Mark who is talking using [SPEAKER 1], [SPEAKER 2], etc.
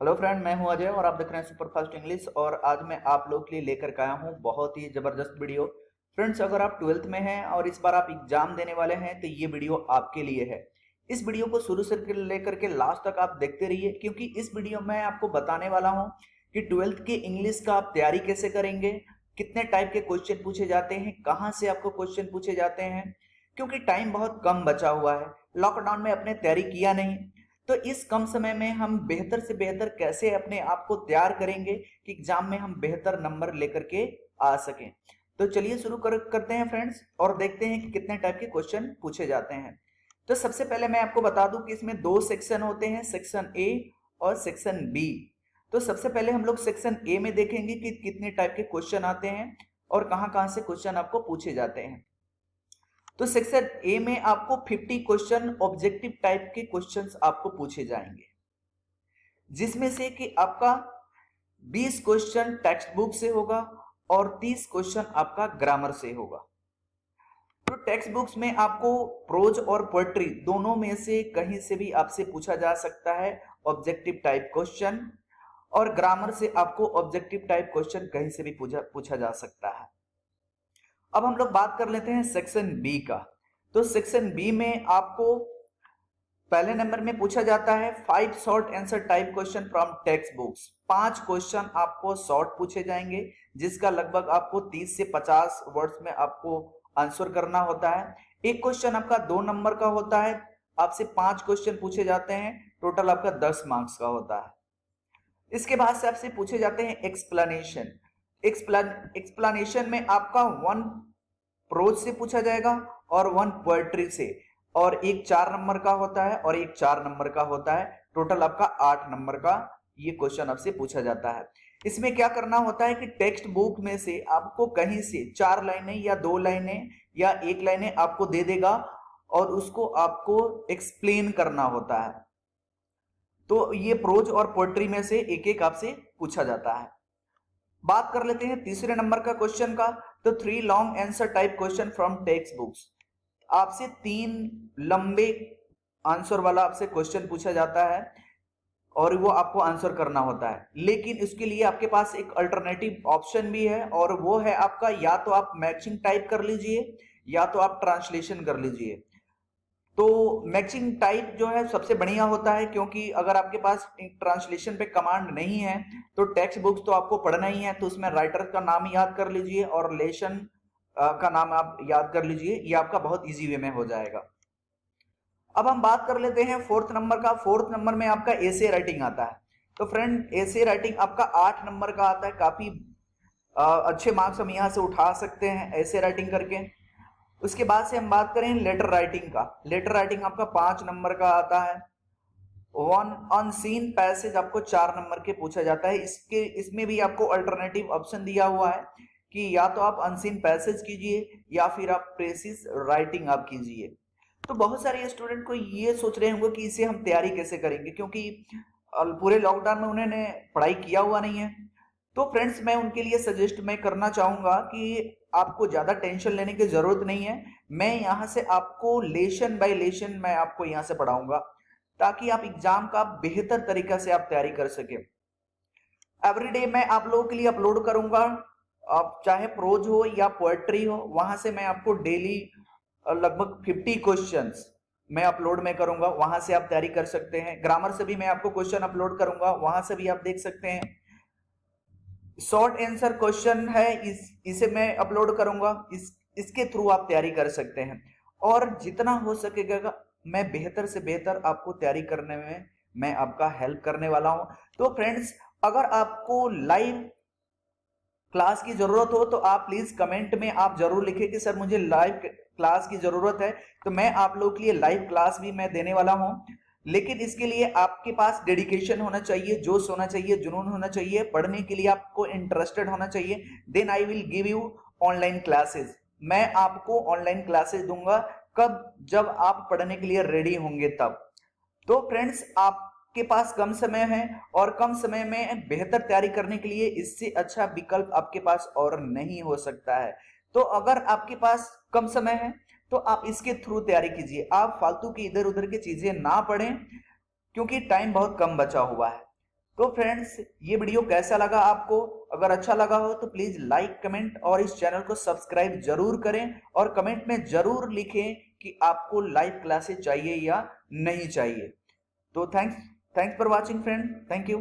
[SPEAKER 1] Hello friend, मैं हूं अजय और आप देख रहे हैं सुपर फास्ट इंग्लिश। और आज मैं आप लोग के लिए लेकर के आया हूं बहुत ही जबरदस्त वीडियो। फ्रेंड्स, अगर आप 12th में हैं और इस बार आप एग्जाम देने वाले हैं तो ये वीडियो आपके लिए है। इस वीडियो को शुरू से लेकर के लास्ट तक आप देखते रहिए, क्योंकि इस वीडियो में आपको बताने वाला हूं कि 12th के इंग्लिश का आप तैयारी कैसे करेंगे, कितने टाइप के क्वेश्चन पूछे जाते हैं, कहाँ से आपको क्वेश्चन पूछे जाते हैं। क्योंकि टाइम बहुत कम बचा हुआ है, लॉकडाउन में अपने तैयारी किया नहीं, तो इस कम समय में हम बेहतर से बेहतर कैसे अपने आप को तैयार करेंगे कि एग्जाम में हम बेहतर नंबर लेकर के आ सकें। तो चलिए शुरू करते हैं फ्रेंड्स, और देखते हैं कि कितने टाइप के क्वेश्चन पूछे जाते हैं। तो सबसे पहले मैं आपको बता दूं कि इसमें दो सेक्शन होते हैं, सेक्शन ए और सेक्शन बी। तो सबसे पहले हम लोग सेक्शन ए में देखेंगे कि कितने टाइप के क्वेश्चन आते हैं और कहां कहां से क्वेश्चन आपको पूछे जाते हैं। तो सेक्शन ए में आपको 50 क्वेश्चन ऑब्जेक्टिव टाइप के क्वेश्चंस आपको पूछे जाएंगे, जिसमें से कि आपका 20 क्वेश्चन टेक्स्ट बुक से होगा और 30 क्वेश्चन आपका ग्रामर से होगा। तो टेक्स्ट बुक्स में आपको प्रोज और पोएट्री दोनों में से कहीं से भी आपसे पूछा जा सकता है ऑब्जेक्टिव टाइप क्वेश्चन, और ग्रामर से आपको ऑब्जेक्टिव टाइप क्वेश्चन कहीं से भी पूछा जा सकता है। अब हम लोग बात कर लेते हैं सेक्शन बी का। तो सेक्शन बी में आपको पहले नंबर में पूछा जाता है 5 short answer type question from text books. 5 question आपको शॉर्ट पूछे जाएंगे, जिसका लगभग आपको 30 से 50 वर्ड्स में आपको आंसर करना होता है। एक क्वेश्चन आपका 2 नंबर का होता है, आपसे 5 क्वेश्चन पूछे जाते हैं, टोटल आपका 10 मार्क्स का होता है। इसके बाद से आपसे पूछे जाते हैं एक्सप्लेनेशन। एक्सप्लेनेशन में आपका 1 प्रोज से पूछा जाएगा और 1 पोएट्री से, और एक 4 नंबर का होता है और एक 4 नंबर का होता है। टोटल आपका 8 नंबर का ये क्वेश्चन आपसे पूछा जाता है। इसमें क्या करना होता है कि टेक्स्ट बुक में से आपको कहीं से 4 लाइनें या 2 लाइनें या 1 लाइनें आपको दे देगा और उसको आपको एक्सप्लेन करना होता है। तो ये प्रोज और पोएट्री में से एक एक आपसे पूछा जाता है। बात कर लेते हैं तीसरे नंबर का क्वेश्चन का। तो 3 long answer type question from text books. आपसे 3 लंबे आंसर वाला आपसे क्वेश्चन पूछा जाता है और वो आपको आंसर करना होता है। लेकिन इसके लिए आपके पास एक अल्टरनेटिव ऑप्शन भी है, और वो है आपका या तो आप मैचिंग टाइप कर लीजिए या तो आप ट्रांसलेशन कर लीजिए। तो मैचिंग टाइप जो है सबसे बढ़िया होता है, क्योंकि अगर आपके पास ट्रांसलेशन पे कमांड नहीं है तो टेक्स्ट बुक्स तो आपको पढ़ना ही है, तो उसमें राइटर का नाम याद कर लीजिए और लेसन का नाम आप याद कर लीजिए, ये आपका बहुत इजी वे में हो जाएगा। अब हम बात कर लेते हैं फोर्थ नंबर का। फोर्थ नंबर में आपका एसे राइटिंग आता है। तो फ्रेंड, एसे राइटिंग आपका 8 नंबर का आता है। काफी अच्छे मार्क्स हम यहाँ से उठा सकते हैं एसे राइटिंग करके। उसके बाद से हम बात करें लेटर राइटिंग का। लेटर राइटिंग आपका 5 नंबर का आता है। वन अनसीन पैसेज आपको 4 नंबर के पूछा जाता है। इसमें भी आपको अल्टरनेटिव ऑप्शन दिया हुआ है कि या तो आप अनसीन पैसेज कीजिए या फिर आप प्रेसिस राइटिंग आप कीजिए। तो बहुत सारे स्टूडेंट को ये सोच रहे होंगे कि इसे हम तैयारी कैसे करेंगे, क्योंकि पूरे लॉकडाउन में उन्होंने पढ़ाई किया हुआ नहीं है। तो फ्रेंड्स, मैं उनके लिए सजेस्ट मैं करना चाहूंगा कि आपको ज्यादा टेंशन लेने की जरूरत नहीं है। मैं यहाँ से आपको लेशन बाय लेशन मैं आपको यहाँ से पढ़ाऊंगा, ताकि आप एग्जाम का बेहतर तरीका से आप तैयारी कर सके। एवरीडे मैं आप लोगों के लिए अपलोड करूंगा, आप चाहे प्रोज हो या पोएट्री हो, वहां से मैं आपको डेली लगभग 50 क्वेश्चंस मैं अपलोड में करूंगा, वहां से आप तैयारी कर सकते हैं। ग्रामर से भी मैं आपको क्वेश्चन अपलोड करूंगा, वहां से भी आप देख सकते हैं। शॉर्ट आंसर क्वेश्चन है, इसे मैं अपलोड करूंगा, इसके थ्रू आप तैयारी कर सकते हैं। और जितना हो सकेगा मैं बेहतर से बेहतर आपको तैयारी करने में मैं आपका हेल्प करने वाला हूं। तो फ्रेंड्स, अगर आपको लाइव क्लास की जरूरत हो तो आप प्लीज कमेंट में आप जरूर लिखें कि सर मुझे लाइव क्लास की जरूरत है, तो मैं आप लोगों के लिए लाइव क्लास भी मैं देने वाला हूं। लेकिन इसके लिए आपके पास डेडिकेशन होना चाहिए, जोश होना चाहिए, जुनून होना चाहिए, पढ़ने के लिए आपको इंटरेस्टेड होना चाहिए। Then I will give you online classes. मैं आपको ऑनलाइन क्लासेस दूंगा कब, जब आप पढ़ने के लिए रेडी होंगे तब। तो फ्रेंड्स, आपके पास कम समय है और कम समय में बेहतर तैयारी करने के लिए इससे अच्छा विकल्प आपके पास और नहीं हो सकता है। तो अगर आपके पास कम समय है तो आप इसके थ्रू तैयारी कीजिए। आप फालतू की इधर उधर की चीजें ना पढ़ें, क्योंकि टाइम बहुत कम बचा हुआ है। तो फ्रेंड्स, ये वीडियो कैसा लगा आपको? अगर अच्छा लगा हो तो प्लीज लाइक, कमेंट और इस चैनल को सब्सक्राइब जरूर करें और कमेंट में जरूर लिखें कि आपको लाइव क्लासेस चाहिए या नहीं चाहिए। तो thanks for watching friend, thank you.